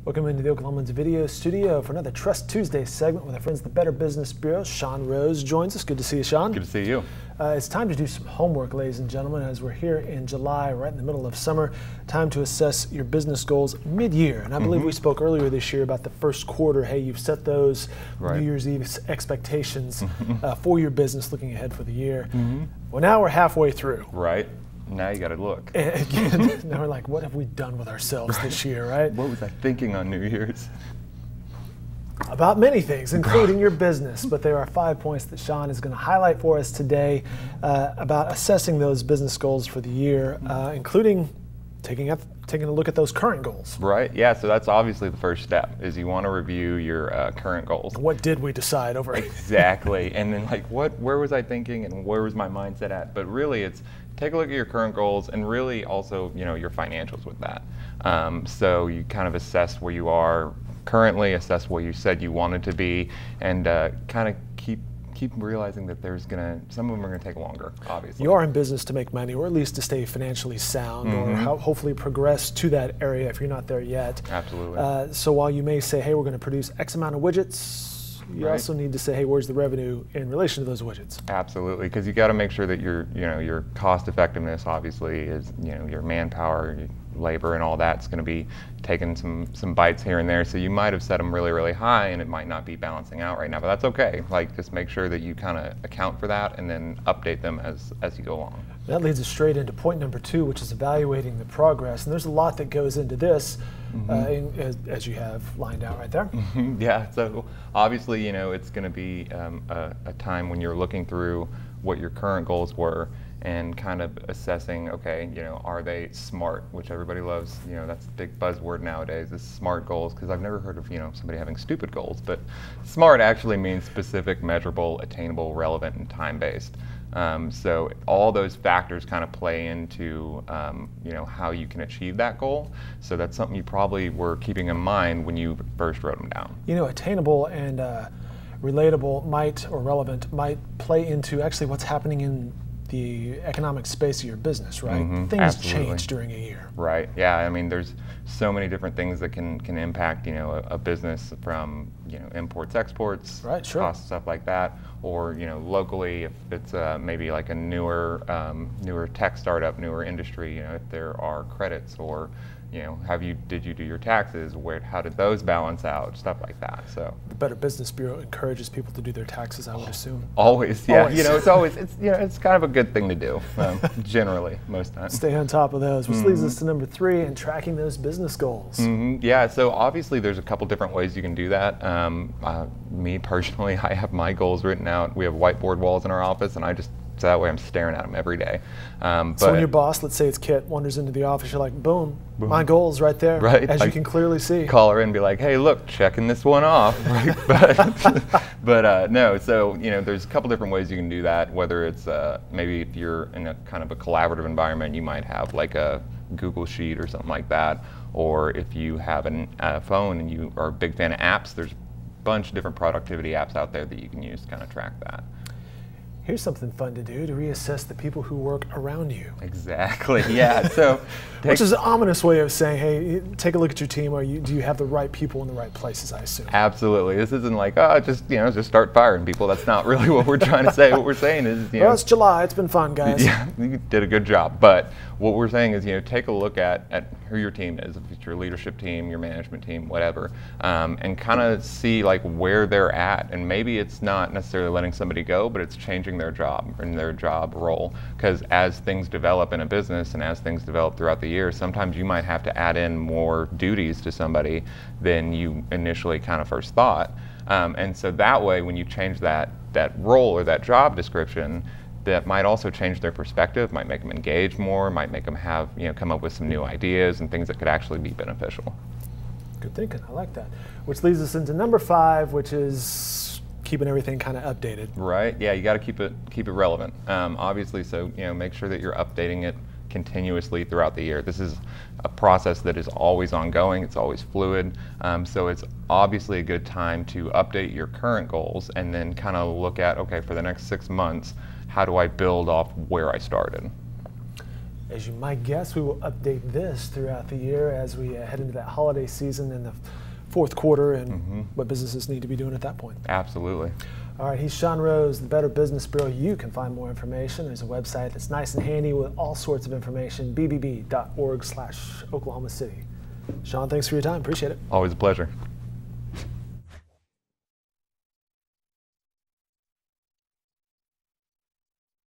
Welcome into the Oklahoman's video studio for another Trust Tuesday segment with our friends at the Better Business Bureau. Sean Rose joins us. Good to see you, Sean. Good to see you. It's time to do some homework, ladies and gentlemen, as we're here in July, right in the middle of summer. Time to assess your business goals mid-year. And I believe we spoke earlier this year about the first quarter. Hey, you've set those New Year's Eve expectations for your business looking ahead for the year. Well, now we're halfway through. Right. Now you got to look. And again, now we're like, what have we done with ourselves this year, right? What was I thinking on New Year's? About many things, including your business. But there are 5 points that Sean is going to highlight for us today about assessing those business goals for the year, including taking a look at those current goals. Right. Yeah. So that's obviously the first step. Is you want to review your current goals. What did we decide over? Exactly. And then where was I thinking, and where was my mindset at? But really, it's take a look at your current goals, and really also your financials with that. So you kind of assess where you are currently, assess where you said you wanted to be, and kind of keep realizing that some of them are gonna take longer, obviously. You are in business to make money, or at least to stay financially sound, or hopefully progress to that area if you're not there yet. Absolutely. So while you may say, hey, we're gonna produce X amount of widgets, you also need to say, hey, where's the revenue in relation to those widgets? Absolutely, because you got to make sure that your cost effectiveness obviously is your manpower, your labor, and all that's going to be taking some bites here and there. So you might have set them really, really high, and it might not be balancing out right now, but that's okay. Just make sure that you kind of account for that, and then update them as you go along. That leads us straight into point number 2, which is evaluating the progress. And there's a lot that goes into this, as you have lined out right there. Yeah, so obviously, it's going to be a time when you're looking through what your current goals were and kind of assessing, okay, are they SMART, which everybody loves, that's the big buzzword nowadays, is SMART goals, because I've never heard of, somebody having stupid goals, but SMART actually means specific, measurable, attainable, relevant, and time-based. So all those factors kind of play into how you can achieve that goal. So that's something you probably were keeping in mind when you first wrote them down. Attainable and relatable or relevant might play into actually what's happening in the economic space of your business, right? Things change during a year. Right. Yeah. I mean, there's so many different things that can impact a business, from imports, exports, right, sure, costs, stuff like that, or locally, if it's maybe like a newer tech startup, newer industry, if there are credits, or did you do your taxes? How did those balance out? Stuff like that. So the Better Business Bureau encourages people to do their taxes, I would assume. Always, yeah. Always. It's kind of a good thing to do. Generally, most times. Stay on top of those, which leads us to number 3, and tracking those business goals. Yeah. So obviously, there's a couple different ways you can do that. Me personally, I have my goals written out. We have whiteboard walls in our office, and so that way I'm staring at them every day. So when your boss, let's say it's Kit, wanders into the office, you're like, boom, my goal's right there, as you can clearly see. Call her in and be like, hey, look, checking this one off. But no, so there's a couple different ways you can do that, whether it's maybe if you're in a kind of a collaborative environment, you might have like a Google Sheet or something like that, or if you have a phone and you are a big fan of apps, there's a bunch of different productivity apps out there that you can use to kind of track that. Here's something fun to do, to reassess the people who work around you. Exactly, yeah. So, which is an ominous way of saying, hey, take a look at your team. Do you have the right people in the right places, I assume? Absolutely. This isn't like, just start firing people. That's not really what we're trying to say. What we're saying is, well, it's July. It's been fun, guys. Yeah, you did a good job. But what we're saying is, take a look at who your team is, if it's your leadership team, your management team, whatever, and kind of see where they're at. And maybe it's not necessarily letting somebody go, but it's changing their job and their job role. Because as things develop in a business and as things develop throughout the year, sometimes you might have to add in more duties to somebody than you initially kind of first thought. And so that way, when you change that role or that job description, that might also change their perspective, might make them engage more, might make them have, come up with some new ideas and things that could actually be beneficial. Good thinking, I like that. Which leads us into number 5, which is keeping everything kind of updated. Right, yeah, you gotta keep it relevant. Obviously, so make sure that you're updating it continuously throughout the year. This is a process that is always ongoing, it's always fluid, so it's obviously a good time to update your current goals and then kind of look at, okay, for the next 6 months, how do I build off where I started? As you might guess, we will update this throughout the year as we head into that holiday season in the fourth quarter and what businesses need to be doing at that point. Absolutely. All right, he's Sean Rose, the Better Business Bureau. You can find more information. There's a website that's nice and handy with all sorts of information, bbb.org/Oklahoma City. Sean, thanks for your time. Appreciate it. Always a pleasure.